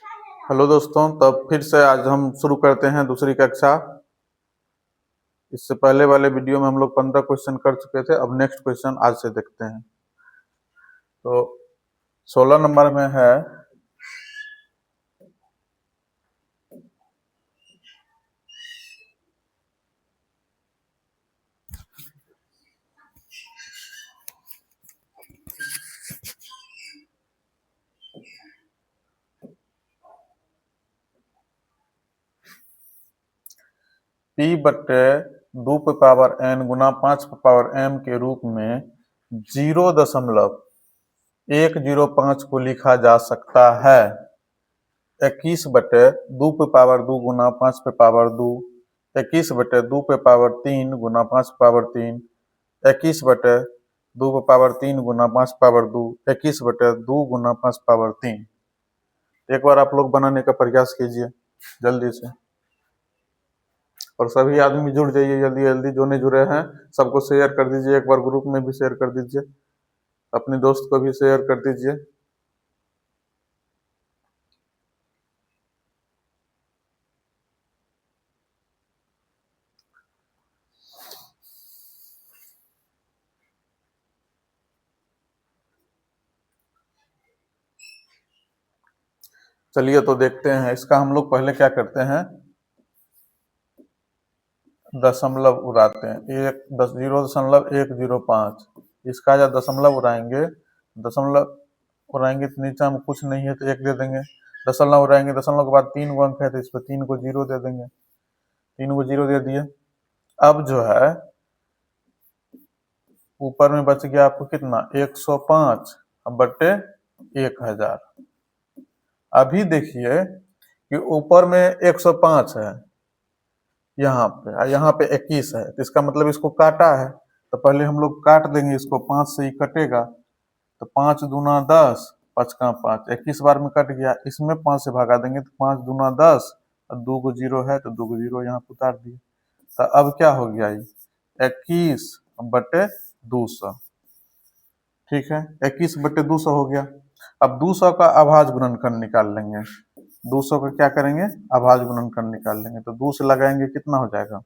Hello दोस्तों, तब फिर से आज हम शुरू करते हैं दूसरी कक्षा। इससे पहले वाले वीडियो में हम लोग 15 क्वेश्चन कर चुके थे। अब नेक्स्ट क्वेश्चन आज से देखते हैं। तो 16 नंबर में है P बटे 2 पे पावर n गुना 5 पे पावर m के रूप में 0.105 को लिखा जा सकता है। 21 बटे 2 पे पावर 2 गुना 5 पे पावर 2, 21 बटे 2 पे पावर 3 गुना 5 पे पावर 3, 21 बटे 2 पे पावर 3 गुना 5 पावर 2, 21 बटे 2 गुना 5 पावर 3। एक बार आप लोग बनाने का प्रयास कीजिए जल्दी से, और सभी आदमी जुड़ जाइए जल्दी जल्दी। जो नहीं जुड़े हैं सबको शेयर कर दीजिए, एक बार ग्रुप में भी शेयर कर दीजिए, अपने दोस्त को भी शेयर कर दीजिए। चलिए तो देखते हैं इसका। हम लोग पहले क्या करते हैं, दशमलव उड़ाते हैं। 0.105 इसका जब दशमलव उड़ाएंगे, दशमलव उड़ाएंगे तो नीचे में कुछ नहीं है तो 1 दे देंगे। दशमलव उड़ाएंगे, दशमलव के बाद 3 गो अंक है तो इस पर 3 को 0 दे देंगे। 3 को 0 दे दिए। अब जो है ऊपर में बच गया आपको कितना, 105 बटे 1000। अभी देखिए कि ऊपर में 105 है, यहाँ पे 21 है, तो इसका मतलब इसको काटा है। तो पहले हम लोग काट देंगे इसको, 5 से ही कटेगा। तो 5 दूना 10, 5 का 5, 21 बार में कट गया। इसमें 5 से भगा देंगे तो 5 दूना 10, और 2 को 0 है तो 2 को 0 यहाँ पे उतार दिए। तो अब क्या हो गया, ये 21 बटे 200। ठीक है, 21 बटे 200 हो गया। अब 200 का अभाज्य गुणनखंड निकाल लेंगे। 200 का क्या करेंगे, अभाज्य गुणनखंड निकाल लेंगे। तो 2 से लगाएंगे कितना हो जाएगा,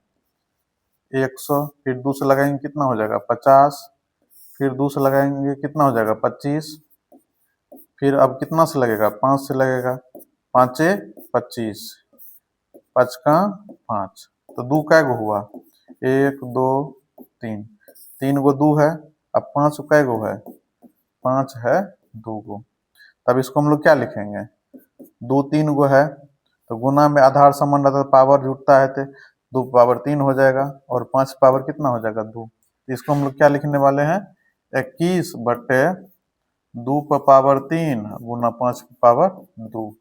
100। फिर 2 से लगाएंगे कितना हो जाएगा, 50। फिर 2 से लगाएंगे कितना हो जाएगा, 25। फिर अब कितना से लगेगा, 5 से लगेगा। 5 25, 5 का 5, तो 2 कै गो हुआ, 1 2 3, 3 गो 2 है। अब 5 कै गो है, 5 है 2 गो। तब इसको हम लोग क्या लिखेंगे, 2 3 गो है तो गुना में आधार समान रहता है, पावर जुटता है तो 2 पावर 3 हो जाएगा, और 5 पावर कितना हो जाएगा, 2। इसको हम लोग क्या लिखने वाले हैं, 21 बटे 2 पर पावर 3 गुना 5 पर पावर 2।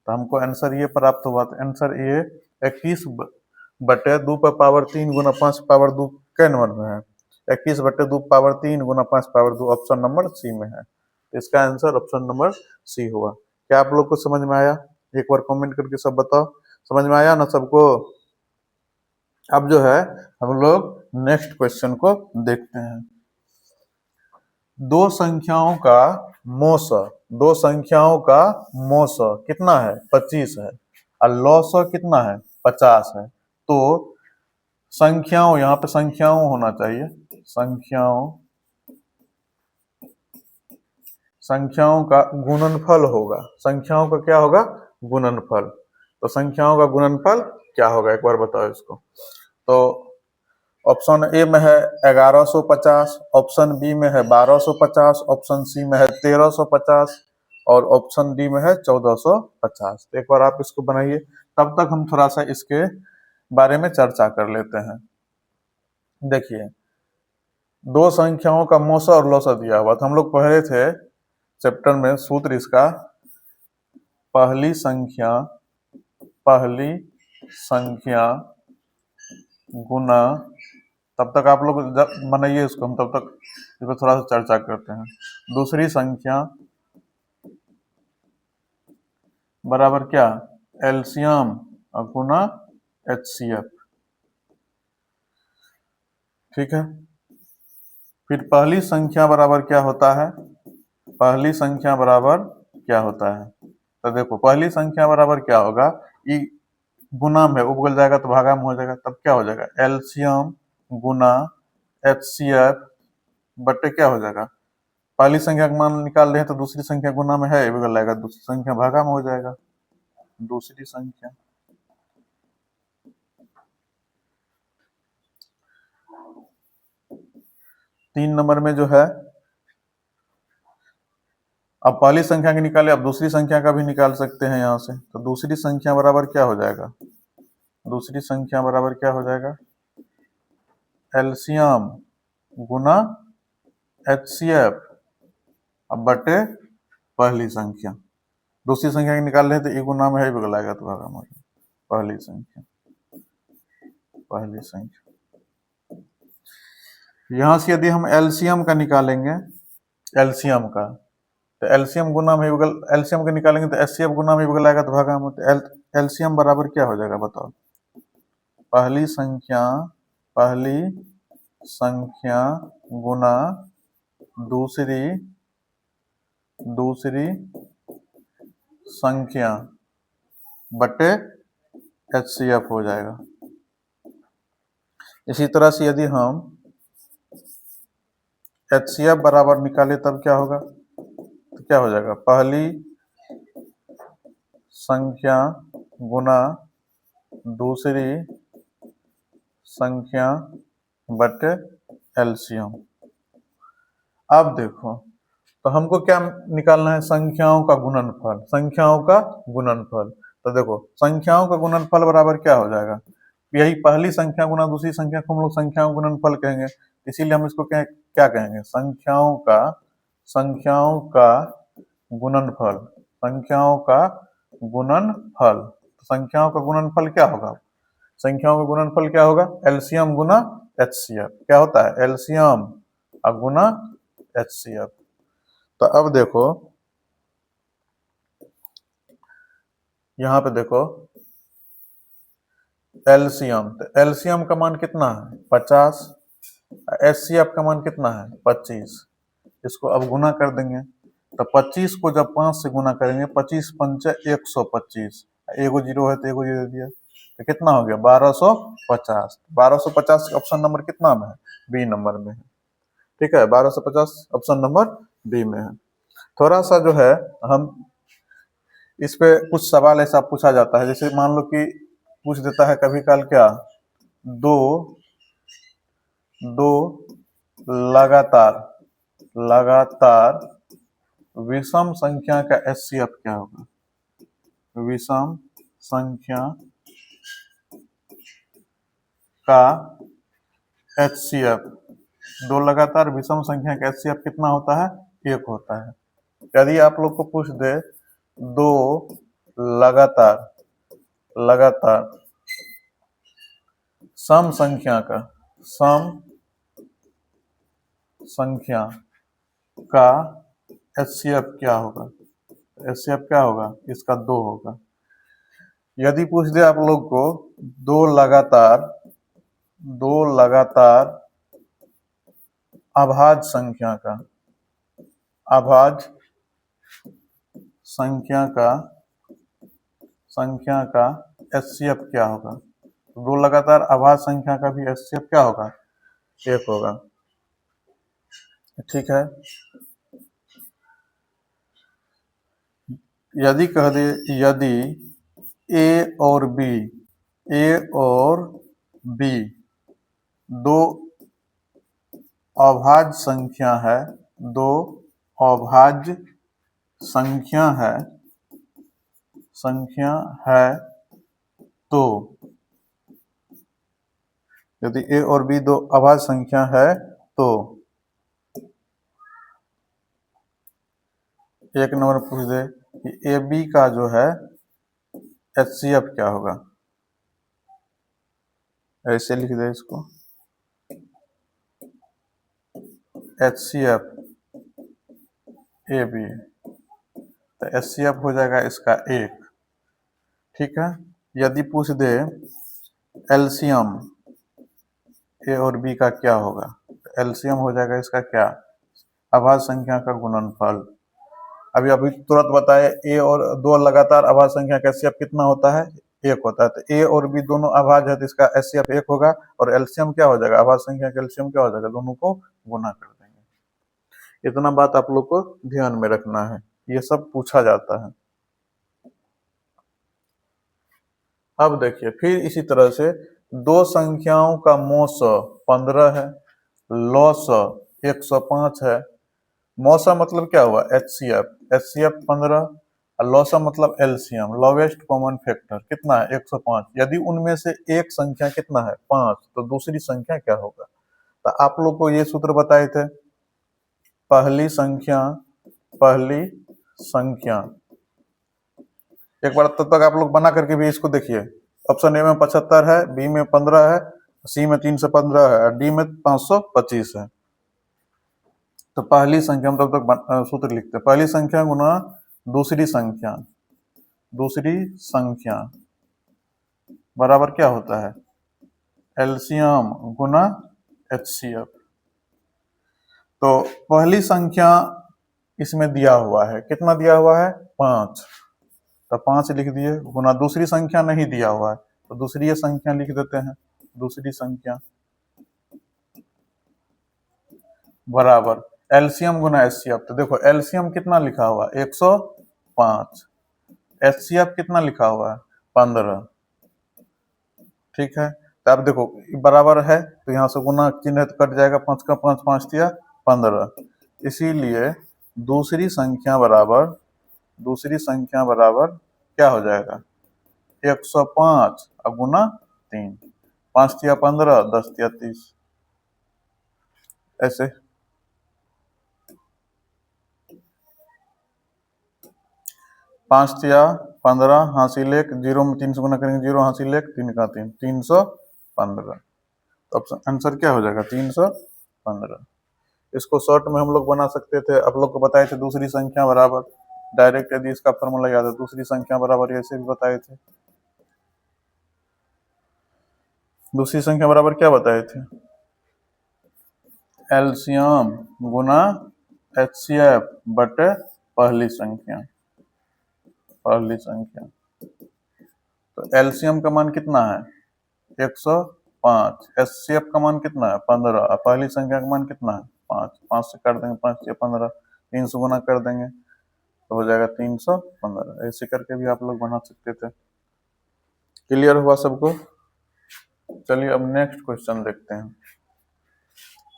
तो हमको आंसर ये प्राप्त हुआ। तो आंसर ये 21 बटे 2 पर पावर 3 गुना 5 पावर 2 कै नंबर में है, 21 बटे 2 पावर 3 गुना 5 पावर 2, ऑप्शन नंबर सी में है। इसका आंसर ऑप्शन नंबर सी हुआ। क्या आप लोग को समझ में आया, एक बार कमेंट करके सब बताओ, समझ में आया ना सबको। अब जो है हम लोग नेक्स्ट क्वेश्चन को देखते हैं। दो संख्याओं का मोस, दो संख्याओं का मोस कितना है, 25 है, और लॉस कितना है, 50 है। तो संख्याओं, यहाँ पे संख्याओं होना चाहिए, संख्याओं का गुणनफल होगा। संख्याओं का क्या होगा, गुणनफल। तो संख्याओं का गुणनफल क्या होगा, एक बार बताओ इसको। तो ऑप्शन ए में है 1150, ऑप्शन बी में है 1250, ऑप्शन सी में है 1350, और ऑप्शन डी में है 1450। तो एक बार आप इसको बनाइए, तब तक हम थोड़ा सा इसके बारे में चर्चा कर लेते हैं। देखिए, दो संख्याओं का मौसा और लौसा दिया हुआ, तो हम लोग पढ़े थे चैप्टर में सूत्र इसका, पहली संख्या गुना, तब तक आप लोग बनाइए इसको, हम तब तक इस पर थोड़ा सा चर्चा करते हैं। दूसरी संख्या बराबर क्या, एलसीएम गुना एचसीएफ। ठीक है, फिर पहली संख्या बराबर क्या होता है, पहली संख्या बराबर क्या होता है, तो देखो पहली संख्या बराबर क्या होगा, ई गुना में उपगल जाएगा तो भागा में हो जाएगा, तब क्या हो जाएगा एलसीएम गुना एचसीएफ बट्टे क्या हो जाएगा, पहली संख्या का मान निकाल रहे हैं तो दूसरी संख्या गुना में है उपगल जाएगा, दूसरी संख्या भागा में हो जाएगा, दूसरी संख्या। तीन नंबर में जो है, अब पहली संख्या की निकाले, अब दूसरी संख्या का भी निकाल सकते हैं यहाँ से, तो दूसरी संख्या बराबर क्या हो जाएगा, दूसरी संख्या बराबर क्या हो जाएगा एलसीएम गुना एचसीएफ अब बटे पहली संख्या, दूसरी संख्या की निकाल रहे हैं तो ई गुना में है भी लाएगा तो भागा में, पहली संख्या, पहली संख्या। यहां से यदि हम एलसीएम का निकालेंगे, एलसीएम का, तो एलसीएम गुना में एलसीएम का निकालेंगे तो एचसीएफ गुना में भी आएगा तो भागा में, तो एलसीएम बराबर क्या हो जाएगा बताओ, पहली संख्या गुना दूसरी संख्या बटे एचसीएफ हो जाएगा। इसी तरह से यदि हम एचसीएफ बराबर निकाले तब क्या होगा, तो क्या हो जाएगा पहली संख्या गुना दूसरी संख्या बटे एलसीएम। अब देखो तो हमको क्या निकालना है, संख्याओं का गुणनफल, संख्याओं का गुणनफल। तो देखो संख्याओं का गुणनफल बराबर क्या हो जाएगा, यही पहली संख्या गुना दूसरी संख्या को हम लोग संख्याओं का गुणनफल कहेंगे, इसीलिए हम इसको क्या कहेंगे संख्याओं का गुणनफल, संख्याओं का गुणनफल। संख्याओं का गुणनफल क्या होगा, संख्याओं का गुणनफल क्या होगा एलसीएम गुना एचसीएफ, क्या होता है एलसीएम गुना एचसीएफ। तो अब देखो यहां पे देखो एलसीएम, तो एलसीएम का मान कितना है 50, एचसीएफ का मान कितना है 25, इसको अब गुना कर देंगे, तो 25 को जब 5 से गुना करेंगे 25 पंचे 125, एगो जीरो है तो एगो जीरो दिया, तो कितना हो गया 1250। 1250 ऑप्शन नंबर कितना में है, बी नंबर में है, ठीक है 1250 ऑप्शन नंबर बी में है। थोड़ा सा जो है हम इस पे कुछ सवाल ऐसा पूछा जाता है, जैसे मान लो कि पूछ देता है कभी काल क्या, दो लगातार विषम संख्या का एचसीएफ क्या होगा, विषम संख्या का एचसीएफ, दो लगातार विषम संख्या का एचसीएफ कितना होता है 1 होता है। यदि आप लोग को पूछ दे दो लगातार सम संख्या का एचसीएफ क्या होगा, एचसीएफ क्या होगा इसका 2 होगा। यदि पूछ दे आप लोग को दो लगातार अभाज्य संख्या का एचसीएफ क्या होगा, दो लगातार अभाज्य संख्या का भी एचसीएफ क्या होगा 1 होगा, ठीक है। यदि कह दे यदि ए और बी दो अभाज्य संख्या है, दो अभाज्य संख्या है तो, यदि ए और बी दो अभाज्य संख्या है तो, एक नंबर पूछ दे कि ए बी का जो है एचसीएफ क्या होगा, ऐसे लिख दे इसको एचसीएफ ए बी, तो एचसीएफ हो जाएगा इसका 1, ठीक है। यदि पूछ दे एलसीएम ए और बी का क्या होगा, तो एलसीएम हो जाएगा इसका क्या अभाज्य संख्या का गुणनफल, अभी अभी तुरंत बताए ए और दो लगातार अभाज्य संख्या का एचसीएफ कितना होता है, 1 होता है। तो ए और बी दोनों अभाज्य है तो इसका एचसीएफ 1 होगा और एलसीएम क्या हो जाएगा, अभाज्य संख्या का एलसीएम क्या हो जाएगा, दोनों को गुना कर देंगे। इतना बात आप लोग को ध्यान में रखना है, ये सब पूछा जाता है। अब देखिए फिर इसी तरह से दो संख्याओं का मोस 15 है, लॉस 105 है। मौसा मतलब क्या हुआ, एचसीएफ, एचसीएफ 15 और लॉसा मतलब एलसीएम, लोवेस्ट कॉमन फैक्टर कितना है, 105। यदि उनमें से एक संख्या कितना है, 5, तो दूसरी संख्या क्या होगा। तो आप लोग को ये सूत्र बताए थे, पहली संख्या एक बार तब तक आप लोग बना करके भी इसको देखिए। ऑप्शन ए में 75 है, बी में 15 है, सी में 315 है और डी में 525 है। तो पहली संख्या हम तब तक सूत्र लिखते हैं, पहली संख्या गुना दूसरी संख्या बराबर क्या होता है, एलसीएम गुना एचसीएफ। तो पहली संख्या इसमें दिया हुआ है, कितना दिया हुआ है, 5, तो 5 लिख दिए, गुना दूसरी संख्या नहीं दिया हुआ है तो दूसरी ये संख्या लिख देते हैं, दूसरी संख्या बराबर एलसीएम गुना एचसीएफ। तो देखो एलसीएम कितना लिखा हुआ है, 105, एचसीएफ कितना लिखा हुआ है, 15। ठीक है, तो अब देखो बराबर है तो यहाँ से गुना चिन्ह कट जाएगा, 5 का 5, 5 दिया 15। इसीलिए दूसरी संख्या बराबर क्या हो जाएगा, 105 और गुना 3, 5 दिया 15, 10 दिया 30, ऐसे। पांच दिया 15, हासिल 1, 0 में 3 से गुना करेंगे, 0 हासिल 1, 3 का 3, 315। तो ऑप्शन आंसर क्या हो जाएगा, 315। इसको शॉर्ट में हम लोग बना सकते थे, आप लोग को बताए थे दूसरी संख्या बराबर, डायरेक्ट यदि इसका फॉर्मूला याद है, दूसरी संख्या बराबर ऐसे भी बताए थे। दूसरी संख्या बराबर क्या बताए थे, एलसीएम गुना एचसीएफ बटे पहली संख्या। तो एलसीएम का मान कितना है, 105, एचसीएफ का मान कितना है, 15 और पहली संख्या का मान कितना है, 5, 5 से काट देंगे, 5 से 15, 3 से गुना कर देंगे तो हो जाएगा 315। ऐसे करके भी आप लोग बना सकते थे। क्लियर हुआ सबको। चलिए अब नेक्स्ट क्वेश्चन देखते हैं।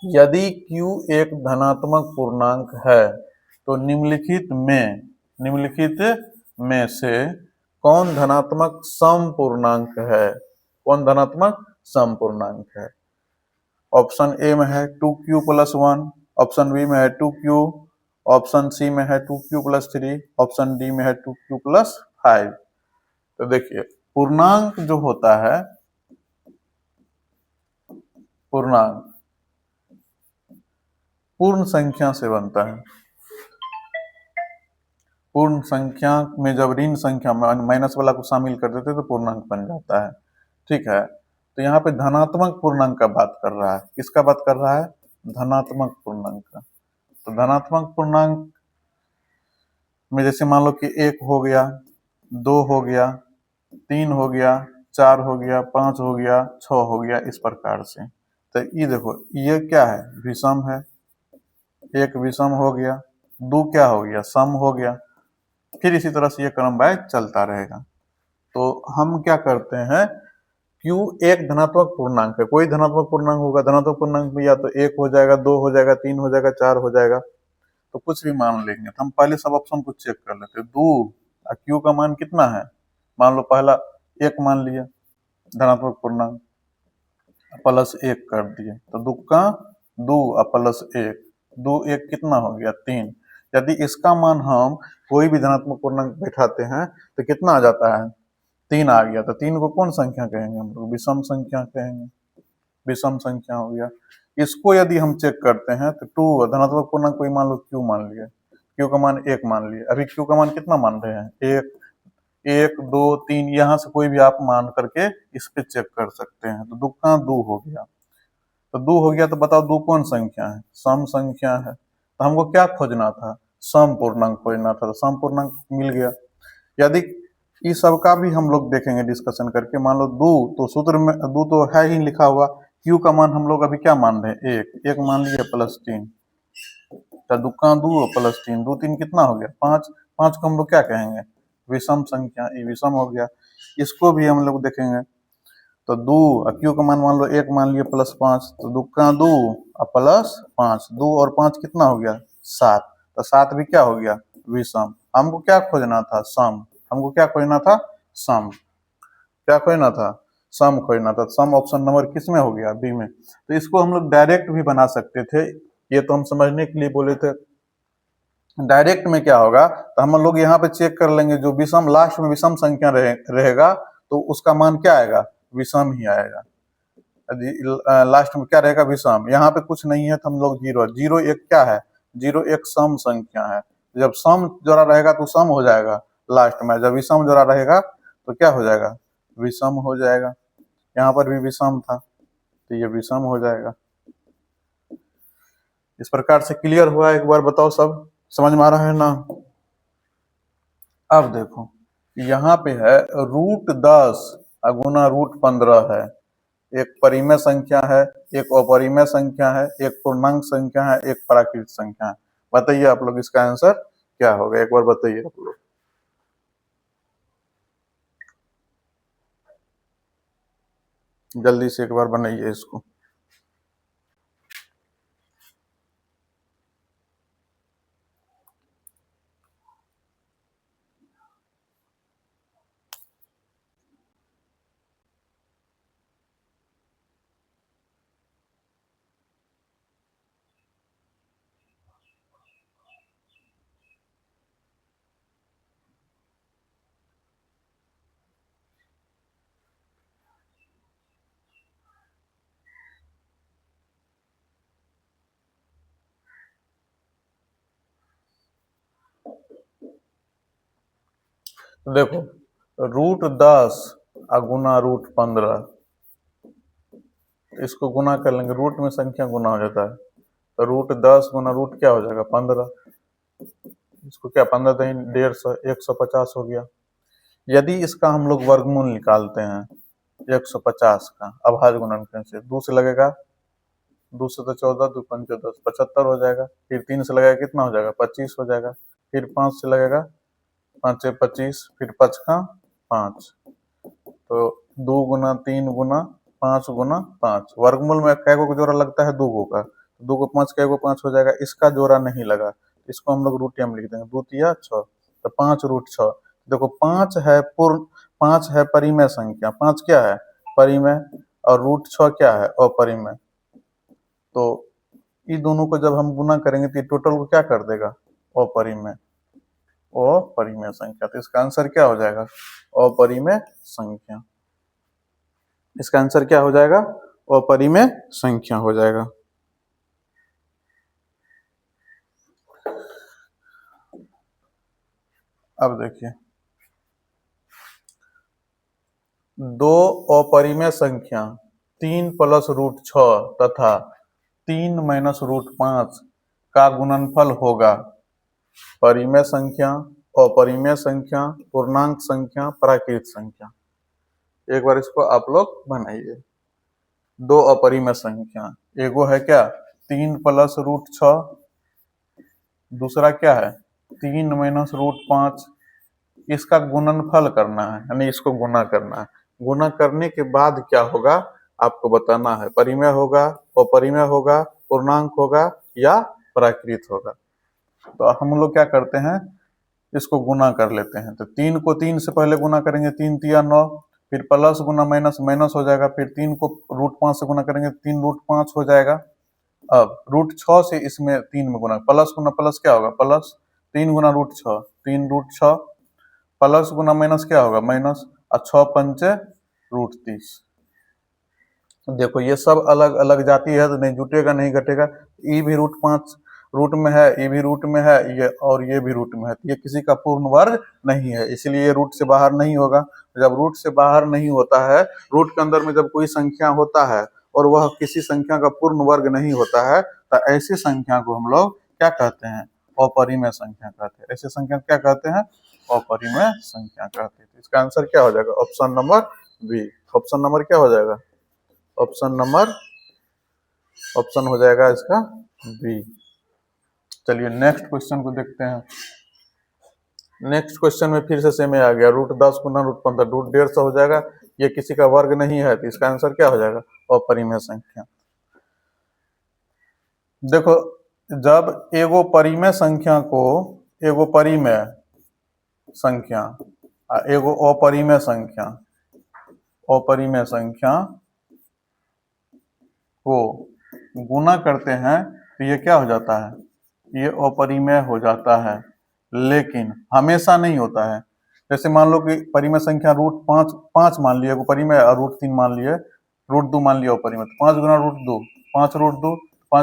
यदि Q एक धनात्मक पूर्णांक है तो निम्नलिखित में से कौन धनात्मक सम पूर्णांक है, कौन धनात्मक सम पूर्णांक है। ऑप्शन ए में है 2Q + 1, ऑप्शन बी में है 2Q, ऑप्शन सी में है 2Q + 3, ऑप्शन डी में है 2Q + 5। तो देखिए पूर्णांक जो होता है, पूर्णांक पूर्ण संख्या से बनता है। पूर्ण संख्या में जब ऋण संख्या माइनस वाला को शामिल कर देते तो पूर्णांक बन जाता है। ठीक है, तो यहाँ पे धनात्मक पूर्णांक का बात कर रहा है, किसका बात कर रहा है, धनात्मक पूर्णांक का। तो धनात्मक पूर्णांक में जैसे मान लो कि 1 हो गया, 2 हो गया, 3 हो गया, 4 हो गया, 5 हो गया, 6 हो गया, इस प्रकार से। तो ये देखो ये क्या है, विषम है, एक विषम हो गया, 2 क्या हो गया, सम हो गया, फिर इसी तरह से ये क्रम वाइज चलता रहेगा। तो हम क्या करते हैं, Q एक धनात्मक पूर्णांक है, कोई धनात्मक पूर्णांक होगा, धनात्मक पूर्णांक में या तो 1 हो जाएगा, 2 हो जाएगा, 3 हो जाएगा, 4 हो जाएगा, तो कुछ भी मान लेंगे। तो हम पहले सब ऑप्शन को चेक कर लेते हैं। 2 और Q का मान कितना है, मान लो पहला 1 मान लिया धनात्मक पूर्णांक, +1 कर दिए, तो 2 का 2 और +1, 2 1 कितना हो गया, 3। यदि इसका मान हम कोई भी धनात्मक पूर्णांक बैठाते हैं तो कितना आ जाता है, 3 आ गया। तो 3 को कौन संख्या कहेंगे हम लोग, विषम संख्या कहेंगे, विषम संख्या हो गया। इसको यदि हम चेक करते हैं तो 2 धनात्मक पूर्णांक कोई मान लो Q मान लिया, Q का मान 1 मान लिया, अभी Q का मान कितना मान रहे हैं, 1, 1 2 3, यहाँ से कोई भी आप मान करके इस पे चेक कर सकते हैं। तो 2 का 2 हो गया, तो 2 हो गया, तो बताओ 2 कौन संख्या है, सम संख्या है। तो हमको क्या खोजना था, सम पूर्णांक खोजना था, तो सम पूर्णांक मिल गया। यदि इस सब का भी हम लोग देखेंगे डिस्कशन करके, मान लो 2, तो सूत्र में 2 तो है ही लिखा हुआ, क्यू का मान हम लोग अभी क्या मान रहे हैं, 1 मान लिए +3, तो 2 प्लस 3, 2 3 कितना हो गया 5, 5 को हम लोग क्या कहेंगे, विषम संख्या, ये विषम हो गया। इसको भी हम लोग देखेंगे, तो 2 और क्यू का मान मान लो 1 मान लिए +5, तो 2 और +5, 2 और 5 कितना हो गया 7, तो 7 भी क्या हो गया विषम। हमको क्या खोजना था, सम, हमको क्या खोजना था, सम, क्या खोजना था, सम खोजना था। सम ऑप्शन नंबर किस में हो गया, बी में। तो इसको हम लोग डायरेक्ट भी बना सकते थे, ये तो हम समझने के लिए बोले थे। डायरेक्ट में क्या होगा, तो हम लोग यहाँ पे चेक कर लेंगे, जो विषम लास्ट में विषम संख्या रहेगा तो उसका मान क्या आएगा, विषम ही आएगा। लास्ट में क्या रहेगा, विषम। यहाँ पे कुछ नहीं है तो हम लोग 0, 0 एक क्या है, 0 एक सम संख्या है। जब सम जोड़ा रहेगा तो सम हो जाएगा लास्ट में, जब विषम जोड़ा रहेगा तो क्या हो जाएगा, विषम हो जाएगा। यहाँ पर भी विषम था तो ये विषम हो जाएगा। इस प्रकार से क्लियर हुआ, एक बार बताओ सब समझ में आ रहा है ना। अब देखो यहाँ पे है √10 गुना √15 है, एक परिमेय संख्या है, एक अपरिमेय संख्या है, एक पूर्णांक संख्या है, एक प्राकृत संख्या है। बताइए आप लोग इसका आंसर क्या होगा, एक बार बताइए आप लोग। जल्दी से एक बार बनाइए इसको। देखो √10 गुना √15, इसको गुना कर लेंगे, रूट में संख्या गुना हो जाता है, तो √10 गुना रूट क्या हो जाएगा 15, इसको क्या 15 3 150, 150 हो गया। यदि इसका हम लोग वर्गमूल निकालते हैं 150 का अभाज्य गुणनखंड से, 2 से लगेगा, 2 से तो 14, 2 5 10, 75 हो जाएगा। फिर 3 से लगेगा कितना हो जाएगा 25 हो जाएगा। फिर 5 से लगेगा, 5 25, फिर 5 का 5, तो 2 गुना 3 गुना 5 गुना 5, वर्गमूल में कै को जोड़ा लगता है 2 का, 2 को 5 कै को 5 हो जाएगा। इसका जोड़ा नहीं लगा, इसको हम लोग रूटिया में लिख देंगे, 2 तिया 6, तो 5√6। देखो 5 है पूर्ण, 5 है परिमेय संख्या, 5 क्या है परिमेय, और √6 क्या है अपरिमेय। तो इन दोनों को जब हम गुना करेंगे तो टोटल को क्या कर देगा, अपरिमेय, अपरिमेय संख्या। तो इसका आंसर क्या हो जाएगा, अपरिमेय संख्या। इसका आंसर क्या हो जाएगा, अपरिमेय संख्या हो जाएगा। अब देखिए, 2 अपरिमेय संख्या 3 + √6 तथा 3 - √5 का गुणनफल होगा परिमेय संख्या, अपरिमेय संख्या, पूर्णांक संख्या, प्राकृत संख्या। एक बार इसको आप लोग बनाइए। 2 अपरिमेय संख्या, एगो है क्या 3 + √6, दूसरा क्या है 3 - √5। इसका गुणनफल करना है, यानी इसको गुना करना है। गुना करने के बाद क्या होगा आपको बताना है, परिमेय होगा, अपरिमेय होगा, पूर्णांक होगा या प्राकृत होगा। तो हम लोग क्या करते हैं, इसको गुना कर लेते हैं। तो 3 को 3 से पहले गुना करेंगे, 3 तिया 9, फिर प्लस गुना माइनस माइनस हो जाएगा, फिर 3 को √5 से गुना करेंगे, 3√5 हो जाएगा। अब √6 से इसमें 3 में गुना, प्लस गुना प्लस क्या होगा प्लस, 3 गुना √6, 3√6, प्लस गुना माइनस क्या होगा माइनस, और 6 पंचे √30। देखो ये सब अलग अलग जाती है तो नहीं जुटेगा नहीं घटेगा। ये भी √5 रूट में है, ये भी रूट में है, ये और ये भी रूट में है, ये किसी का पूर्ण वर्ग नहीं है, इसलिए ये रूट से बाहर नहीं होगा। जब रूट से बाहर नहीं होता है, रूट के अंदर में जब कोई संख्या होता है और वह किसी संख्या का पूर्ण वर्ग नहीं होता है, तो ऐसी संख्या को हम लोग क्या कहते हैं, अपरिमेय संख्या कहते हैं। ऐसे संख्या क्या कहते हैं? अपरिमेय संख्या कहते हैं। तो इसका आंसर क्या हो जाएगा? Option number B. Option number क्या हो जाएगा? ऑप्शन हो जाएगा इसका बी। चलिए नेक्स्ट क्वेश्चन को देखते हैं। नेक्स्ट क्वेश्चन में फिर से सेम आ गया, √10 गुना √15, √150 हो जाएगा। ये किसी का वर्ग नहीं है, तो इसका आंसर क्या हो जाएगा? अपरिमेय संख्या। देखो, जब एगो परिमेय संख्या को एगो परिमेय संख्या एगो अपरिमेय संख्या को गुना करते हैं तो ये क्या हो जाता है? ये अपरिमेय हो जाता है, लेकिन हमेशा नहीं होता है। जैसे मान लो कि परिमेय संख्या √5 मान लिए एगो परिमेय और √3 मान लिए, √2 मान लिया अपरिमेय, तो 5 गुना √2, 5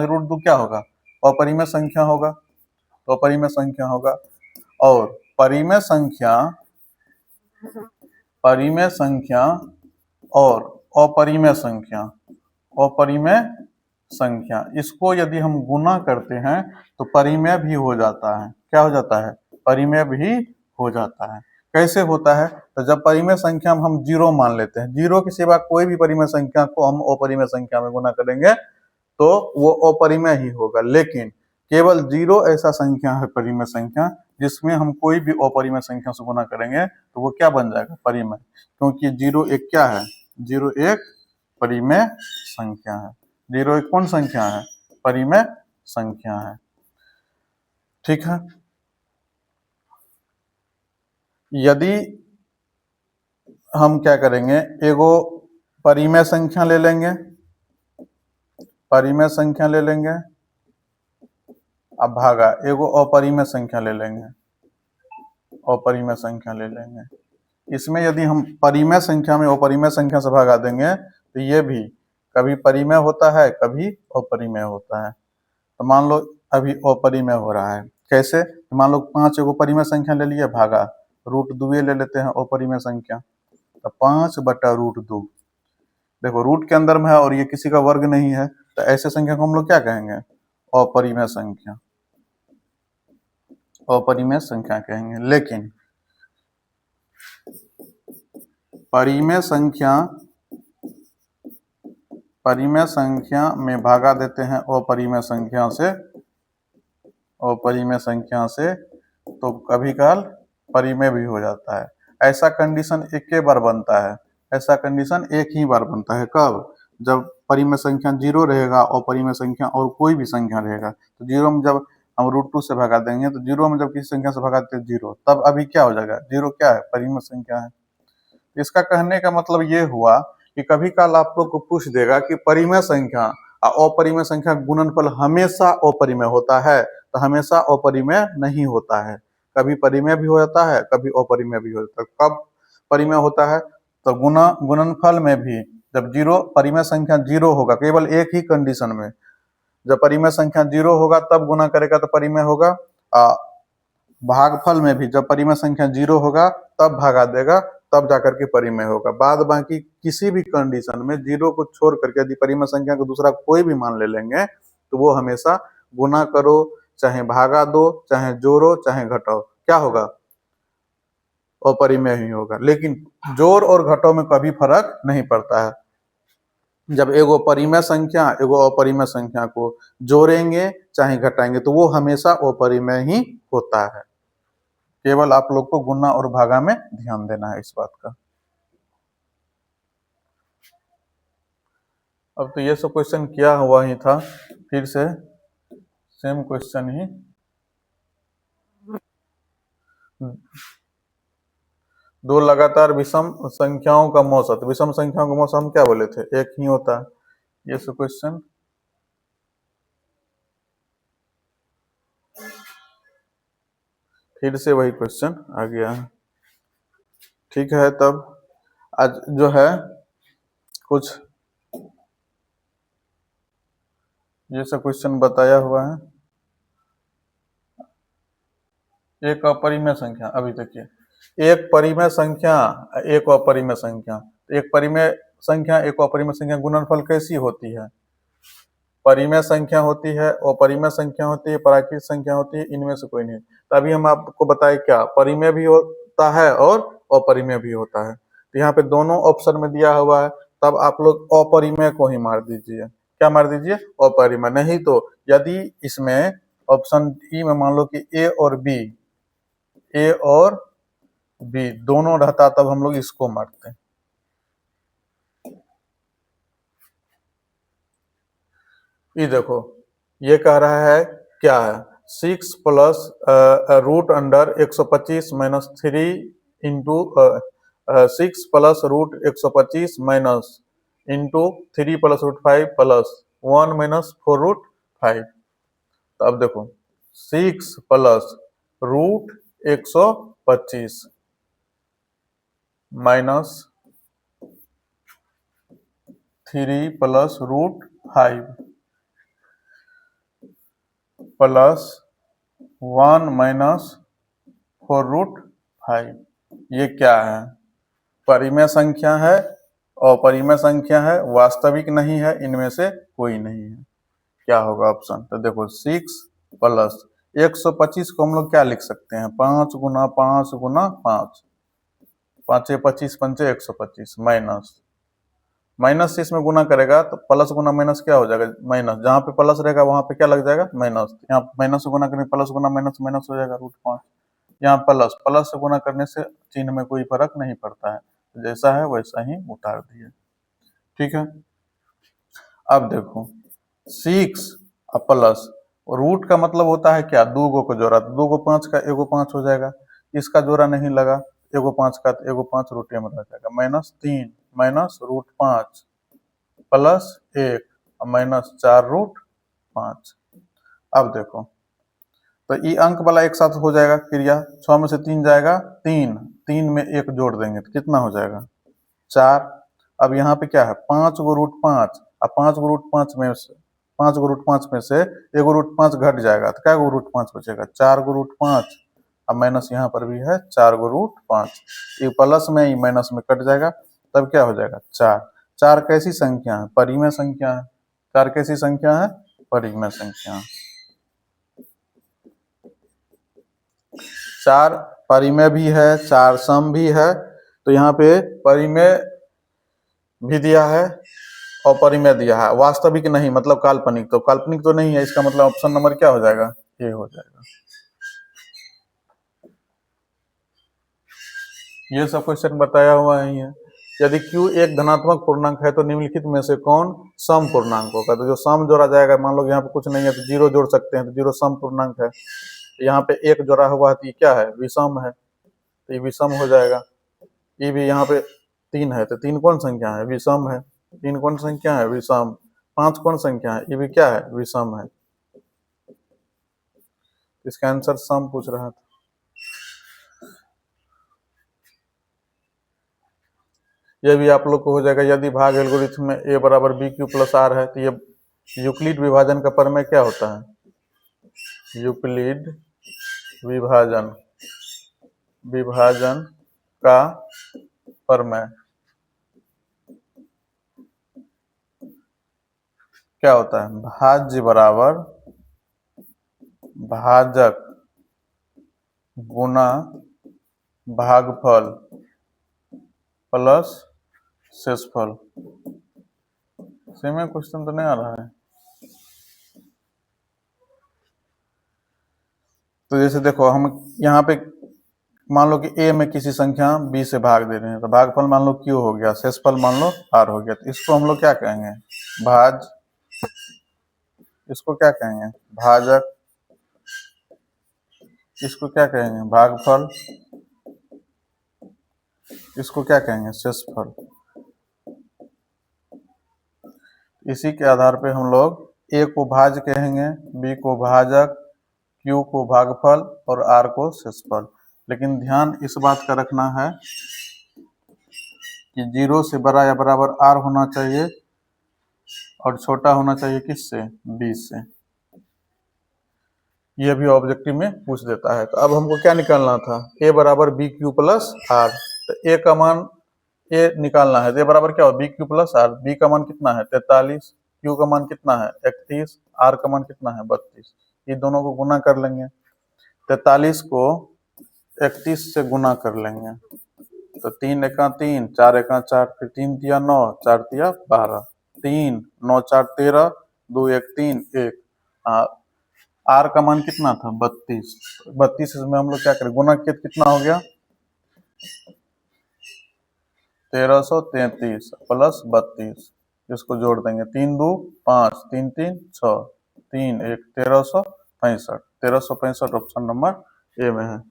√2 क्या होगा? अपरिमेय संख्या होगा। तो अपरिमेय संख्या होगा। और परिमेय संख्या और अपरिमेय संख्या इसको यदि हम गुना करते हैं तो परिमेय भी हो जाता है। क्या हो जाता है? परिमेय भी हो जाता है। कैसे होता है? तो जब परिमेय संख्या में हम 0 मान लेते हैं, 0 के सिवा कोई भी परिमेय संख्या को हम अपरिमेय संख्या में गुना करेंगे तो वो अपरिमेय ही होगा। लेकिन केवल 0 ऐसा संख्या है, परिमेय संख्या, जिसमें हम कोई भी अपरिमेय संख्या से गुना करेंगे तो वो क्या बन जाएगा? परिमेय। क्योंकि 0 एक क्या है? 0 एक परिमेय संख्या है। 0 एक कौन संख्या है? परिमेय संख्या है। ठीक है। यदि हम क्या करेंगे, एगो परिमेय संख्या ले लेंगे, अब भागा एगो अपरिमेय संख्या ले लेंगे। इसमें यदि हम परिमेय संख्या में अपरिमेय संख्या से भागा देंगे तो ये भी कभी परिमेय होता है, कभी अपरिमेय होता है। तो मान लो अभी अपरिमेय हो रहा है। कैसे? तो मान लो 5 एगो परिमेय संख्या ले लिए, भागा √2 ले लेते हैं अपरिमेय संख्या, तो 5/√2। देखो रूट के अंदर में है और ये किसी का वर्ग नहीं है, तो ऐसे संख्या को हम लोग क्या कहेंगे? अपरिमेय संख्या कहेंगे। लेकिन परिमेय संख्या में भागा देते हैं अपरिमेय संख्या से, तो कभी काल परिमेय भी हो जाता है। ऐसा कंडीशन एक बार बनता है, एक ही बार बनता है। कब? जब परिमेय संख्या 0 रहेगा और परिमेय संख्या और कोई भी संख्या रहेगा। तो 0 में जब हम √2 से भगा देंगे, तो 0 में जब किसी संख्या से भगा देते हैं 0, तब अभी क्या हो जाएगा? 0 क्या है? परिमेय संख्या है। इसका कहने का मतलब ये हुआ कि कभी काल आप लोग को पूछ देगा कि परिमेय संख्या और अपरिमेय संख्या गुणनफल हमेशा अपरिमेय होता है, तो हमेशा अपरिमेय नहीं होता है। कभी परिमेय भी हो जाता है, कभी अपरिमेय भी हो जाता है। कब परिमेय होता है? तो गुणनफल में भी जब 0 परिमेय संख्या 0 होगा, केवल एक ही कंडीशन में, जब परिमेय संख्या 0 होगा तब गुना करेगा तो परिमेय होगा। भागफल में भी जब परिमेय संख्या 0 होगा तब भागा देगा, तब जाकर के परिमेय होगा। बाद बाकी किसी भी कंडीशन में 0 को छोड़ करके यदि परिमेय संख्या को दूसरा कोई भी मान ले लेंगे तो वो हमेशा गुना करो, चाहे भागा दो, चाहे जोड़ो, चाहे घटाओ, क्या होगा? अपरिमेय ही होगा। लेकिन जोड़ और घटाओ में कभी फर्क नहीं पड़ता है। जब एगो परिमेय संख्या एगो अपरिमेय संख्या को जोड़ेंगे चाहे घटाएंगे तो वो हमेशा अपरिमेय ही होता है। केवल आप लोग को गुना और भागा में ध्यान देना है इस बात का। अब तो ये सब क्वेश्चन किया हुआ ही था, फिर से सेम क्वेश्चन ही। दो लगातार विषम संख्याओं का औसत, विषम संख्याओं का औसत हम क्या बोले थे? एक ही होता है। ये सब क्वेश्चन फिर से वही क्वेश्चन आ गया है। ठीक है, तब आज जो है कुछ ये सब क्वेश्चन बताया हुआ है। एक अपरिमेय संख्या, अभी देखिए, एक परिमेय संख्या एक अपरिमेय संख्या, एक परिमेय संख्या एक अपरिमेय संख्या गुणनफल कैसी होती है? परिमेय संख्या होती है, अपरिमेय संख्या होती है, प्राकृत संख्या होती है, इनमें से कोई नहीं। तो अभी हम आपको बताए क्या परिमेय भी होता है और अपरिमेय भी होता है। तो यहाँ पे दोनों ऑप्शन में दिया हुआ है, तब आप लोग अपरिमेय को ही मार दीजिए। क्या मार दीजिए? अपरिमेय। नहीं तो यदि इसमें ऑप्शन ई में मान लो कि ए और बी दोनों रहता, तब हम लोग इसको मारते। ये देखो, ये कह रहा है क्या है, 6 plus root under 125 minus 3 into 6 plus root 125 minus into 3 plus root 5 plus 1 minus 4 root 5। तो अब देखो 6 plus root 125 minus 3 plus root 5 plus 1 minus 4 root 5। ये क्या है? परिमेय संख्या है, अपरिमेय संख्या है, वास्तविक नहीं है, इनमें से कोई नहीं है। क्या होगा ऑप्शन? तो देखो 6 प्लस 125 को हम लोग क्या लिख सकते हैं? 5 गुना 5 गुना 5, 5 25 पंचे 125 माइनस से इसमें गुना करेगा तो प्लस गुना माइनस क्या हो जाएगा? माइनस। जहाँ पे प्लस रहेगा वहां पे क्या लग जाएगा? माइनस। यहाँ माइनस से गुना करने प्लस गुना माइनस माइनस हो जाएगा रूट 5। यहाँ प्लस से गुना करने से चिन्ह में कोई फर्क नहीं पड़ता है, तो जैसा है वैसा ही उतार दिए। ठीक है। अब देखो 6 और प्लस रूट का मतलब होता है क्या? दो गो को जोड़ा, दो गो 5 का एगो 5 हो जाएगा, इसका जोड़ा नहीं लगा, एगो 5 का तो एगो 5 रूट में रह जाएगा, माइनस 3 माइनस रूट 5 प्लस 1 और माइनस 4 रूट 5। अब देखो तो ये अंक वाला एक साथ हो जाएगा क्रिया, 6 में से 3 जाएगा 3, 3 में 1 जोड़ देंगे तो कितना हो जाएगा? 4। अब यहाँ पे क्या है? 5 गो रूट 5, अब 5 गो रूट 5 में से 5 गो रूट 5 में से एगो रूट 5 घट जाएगा तो क्या गो रूट 5 बचेगा? 4 गो रूट 5। अब माइनस यहाँ पर भी है 4 गो रूट 5, ये प्लस में ये माइनस में कट जाएगा, तब क्या हो जाएगा? 4। 4 कैसी संख्या है? परिमेय संख्या है। 4 कैसी संख्या है? परिमेय संख्या है। 4 परिमेय भी है, 4 सम भी है। तो यहाँ पे परिमेय भी दिया है और परिमेय दिया है, वास्तविक नहीं मतलब काल्पनिक। तो काल्पनिक तो नहीं है, इसका मतलब ऑप्शन नंबर क्या हो जाएगा? ए हो जाएगा। ये सब क्वेश्चन बताया हुआ ही है। यदि Q एक धनात्मक पूर्णांक है तो निम्नलिखित में से कौन सम पूर्णांक होगा? तो जो सम जोड़ा जाएगा, मान लो यहाँ पे कुछ नहीं है तो 0 जोड़ सकते हैं, तो 0 सम पूर्णांक है। यहाँ पे 1 जोड़ा हुआ है तो ये क्या है? विषम है, तो ये विषम हो जाएगा। ये भी यहाँ पे 3 है तो 3 कौन संख्या है? विषम है। 3 कौन संख्या है? विषम। 5 कौन संख्या है? ये भी क्या है? विषम है। इसका आंसर सम पूछ रहा था। ये भी आप लोग को हो जाएगा। यदि भाग एल्गोरिथम में a बराबर बी क्यू प्लस आर है तो ये यूक्लिड विभाजन का प्रमेय क्या होता है? यूक्लिड विभाजन का प्रमेय क्या होता है? भाज्य बराबर भाजक गुना भागफल प्लस शेषफल। सेम क्वेश्चन तो नहीं आ रहा है। तो जैसे देखो हम यहाँ पे मान लो कि a में किसी संख्या b से भाग दे रहे हैं, तो भागफल मान लो q हो गया, शेषफल मान लो r हो गया, तो इसको हम लोग क्या कहेंगे? इसको क्या कहेंगे? भाजक। इसको क्या कहेंगे? भागफल। इसको क्या कहेंगे? शेषफल। इसी के आधार पे हम लोग a को भाज्य कहेंगे, b को भाजक, q को भागफल और r को शेषफल। लेकिन ध्यान इस बात का रखना है कि 0 से बड़ा या बराबर r होना चाहिए और छोटा होना चाहिए किससे? b से। यह भी ऑब्जेक्टिव में पूछ देता है। तो अब हमको क्या निकालना था? a बराबर बी क्यू प्लस आर। तो a का मान a निकालना है, तो a बराबर क्या हो? B Q plus R. b का मान कितना है? 43। Q का मान कितना है 31, R का मान कितना है 32, ये दोनों को गुना कर लेंगे। 43 को 31 से गुना कर लेंगे तो 3 एका 3, 4 एका 4, फिर 3 तिया 9, 4 तिया 12, 3 9 4 13, 2 1 3 1। R का मान कितना था 32, 32 में हम लोग क्या करें गुना किया कितना हो गया 1333 प्लस 32, इसको जोड़ देंगे 3 2 5, 3 3 6, 3 1 1365, 1365 ऑप्शन नंबर ए में है।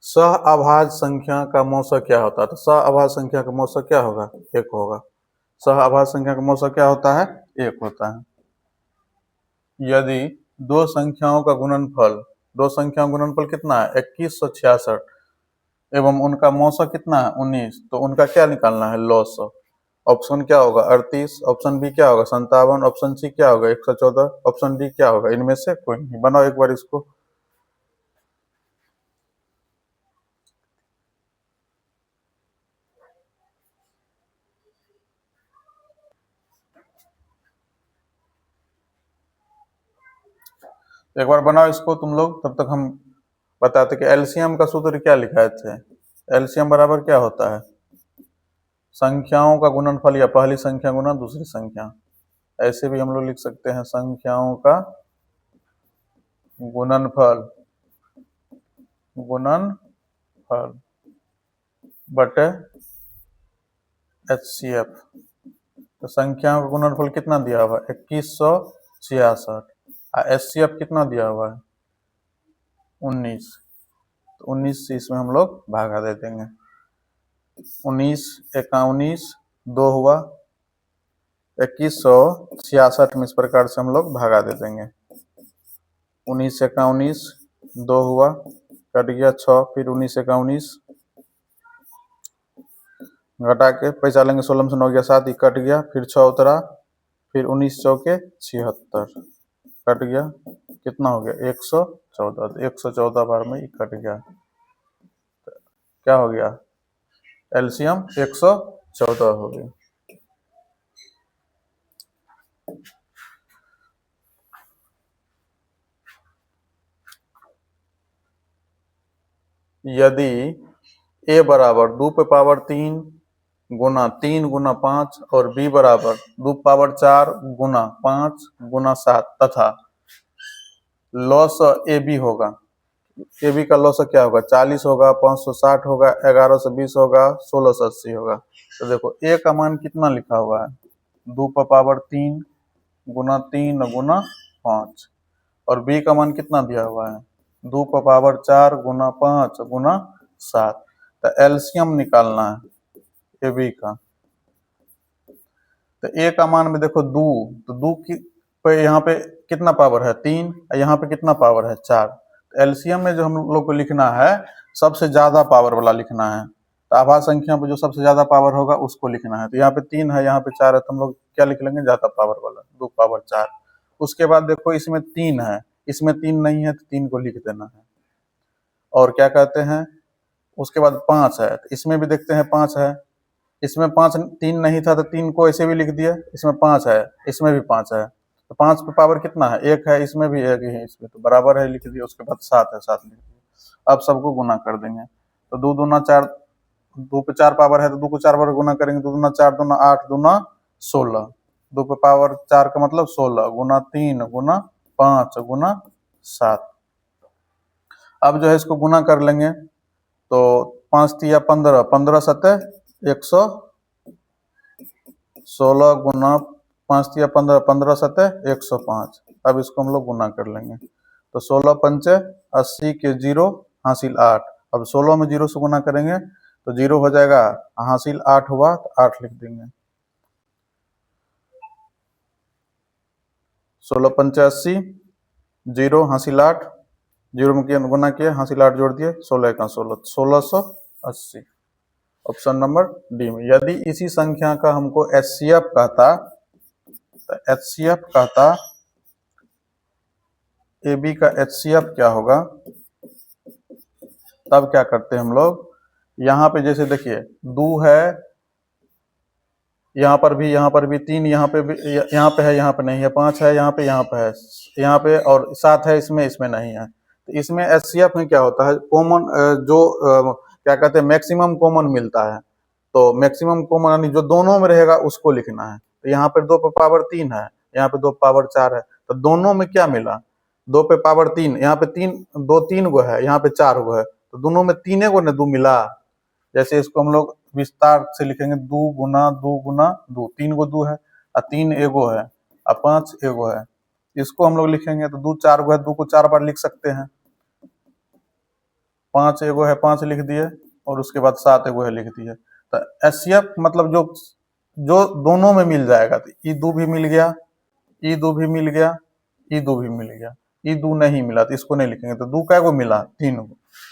सहअभाज्य संख्या का मौसक क्या होता है? तो सहअभाज्य संख्या का मौसक क्या होगा 1 होगा। सहअभाज्य संख्या का मौसक क्या होता है 1 होता है। यदि दो संख्याओं का गुणनफल कितना है 2166 एवं उनका मौसक कितना है 19, तो उनका क्या निकालना है लॉसक। ऑप्शन क्या होगा 38, ऑप्शन बी क्या होगा 57, ऑप्शन सी क्या होगा 114, ऑप्शन डी क्या होगा, इनमें से कोई नहीं। बनाओ एक बार इसको। एक बार बनाओ इसको तुम लोग, तब तक हम बताते कि एलसीएम का सूत्र क्या लिखाए थे। एलसीएम बराबर क्या होता है संख्याओं का गुणनफल या पहली संख्या गुना दूसरी संख्या। ऐसे भी हम लोग लिख सकते हैं संख्याओं का गुणनफल बटे HCF। तो संख्याओं का गुणनफल कितना दिया हुआ है 2166, HCF कितना दिया हुआ है 19, तो 19 से इसमें हम लोग भागा दे देंगे। 19 एका 19, 2 हुआ 2166 में इस प्रकार से हम लोग भागा दे देंगे। 19 एका 19, 2 हुआ कट गया 6, फिर 19 एका 19 घटा के पैसा लेंगे 16 में से 9 गया 7, ही कट गया, फिर 6 उतरा, फिर 19 चौके 76 कट गया, कितना हो गया 114, 114 बार में कट गया, क्या हो गया एलसीएम 114 हो गया। यदि a बराबर 2 पे पावर 3 गुना 3 गुना 5 और b बराबर 2 पावर 4 गुना 5 गुना 7 तथा लॉस ए बी होगा, ए बी का लॉस क्या होगा 40 होगा, 560 होगा, 1120 होगा, 1680 होगा। तो देखो ए का मान कितना लिखा हुआ है 2 पे पावर 3 गुना 3 गुना 5 और बी का मान कितना दिया हुआ है 2 पे पावर 4 गुना 5 गुना 7। तो एलसीएम निकालना है ए बी का। तो ए का मान में देखो 2, तो 2 की पे यहाँ पे कितना पावर है 3, यहाँ पे कितना पावर है 4। तो एलसीएम में जो हम लोग को लिखना है सबसे ज्यादा पावर वाला लिखना है। तो आभाज्य संख्या पे जो सबसे ज्यादा पावर होगा उसको लिखना है। तो यहाँ पे 3 है, यहाँ पे 4 है, तो हम लोग क्या लिख लेंगे ज्यादा पावर वाला 2 पावर 4। उसके बाद देखो इसमें 3 है, इसमें 3 नहीं है तो 3 को लिख देना है। और क्या कहते हैं उसके बाद 5 है, तो इसमें भी देखते हैं 5 है, इसमें 5 3 नहीं था तो 3 को ऐसे भी लिख दिया, इसमें 5 है, इसमें भी 5 है, तो 5 पे पावर कितना है 1 है, इसमें भी 1 है, इसमें तो बराबर है लिख दिया। उसके बाद 7 है, 7 लिख दिया। अब सबको गुना कर देंगे तो 2 दूना 4, 2 पे 4 पावर है तो 2 को 4 बार गुना करेंगे, 2 दूना 4 दूना 8 दूना 16, 2 पे पावर 4 का मतलब 16 गुना 3 गुना 5 गुना 7। अब जो है इसको गुना कर लेंगे तो 5 तिया 15, 15 सतह 116 गुना 5 तिया 15, 15 सतह 105। अब इसको हम लोग गुना कर लेंगे तो 16 पंचे 80 के 0 हासिल 8। अब 16 में 0 से गुना करेंगे तो 0 हो जाएगा, हासिल 8 हुआ तो 8 लिख देंगे। 16 पंचे 80, 0 हासिल 8, 0 में गुना किया हासिल 8 जोड़ दिए, 16 का 16, 1680 ऑप्शन नंबर डी में। यदि इसी संख्या का हमको HCF कहता तो HCF कहता AB का HCF क्या होगा, तब क्या करते हैं हम लोग यहाँ पे जैसे देखिए 2 है, यहाँ पर भी 3, यहाँ पे भी, यहाँ पे है, यहाँ पे नहीं है, 5 है, यहाँ पे है, यहाँ पे, और 7 है, इसमें नहीं है। तो इसमें एचसीएफ में क्या होता है, कॉमन जो क्या कहते हैं, मैक्सिमम कॉमन मिलता है। तो मैक्सिमम कॉमन यानी जो दोनों में रहेगा उसको लिखना है। तो यहाँ पे 2 पे पावर 3 है, यहाँ पे 2 पावर 4 है, तो दोनों में क्या मिला, 2 पे पावर 3, यहाँ पे 3 गो है, यहाँ पे 4 गो है, तो दोनों में 3 गो ने 2 मिला। जैसे इसको हम लोग विस्तार से लिखेंगे, 2 × 3 गो 2 है, और 3 एगो है, और 5 एगो है। इसको हम लोग लिखेंगे तो 2 4 गो है, 2 को 4 बार लिख सकते हैं। 5 एगो है, 5 लिख दिए, और उसके बाद 7 एगो है, लिख दिए। तो एचसीएफ मतलब जो दोनों में मिल जाएगा, तो ई 2 भी मिल गया, ई 2 भी मिल गया, ई 2 भी मिल गया। ई 2 नहीं मिला तो इसको नहीं लिखेंगे। तो 2 कै गो मिला, 3 गो,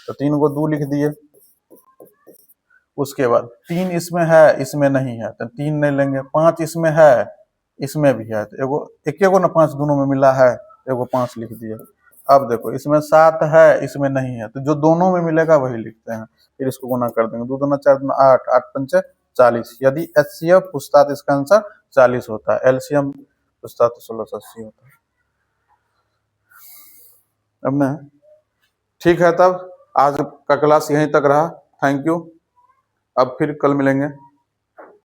तो 3 गो 2 लिख दिए। उसके बाद 3 इसमें है, इसमें नहीं है, तो 3 नहीं लेंगे। 5 इसमें है, इसमें भी है, तो एगो एक ना 5 दोनों में मिला है, एगो 5 लिख दिए। अब देखो इसमें 7 है, इसमें नहीं है, तो जो दोनों में मिलेगा वही लिखते हैं। फिर इसको गुना कर देंगे, 2 दूना 4 दूना 8, 8 पंचे 40। यदि एचसीएफ पूछता तो इसका आंसर 40 होता है, एलसीएम पूछता तो 1680 होता है। अब ना ठीक है, तब आज का क्लास यहीं तक रहा। थैंक यू, अब फिर कल मिलेंगे।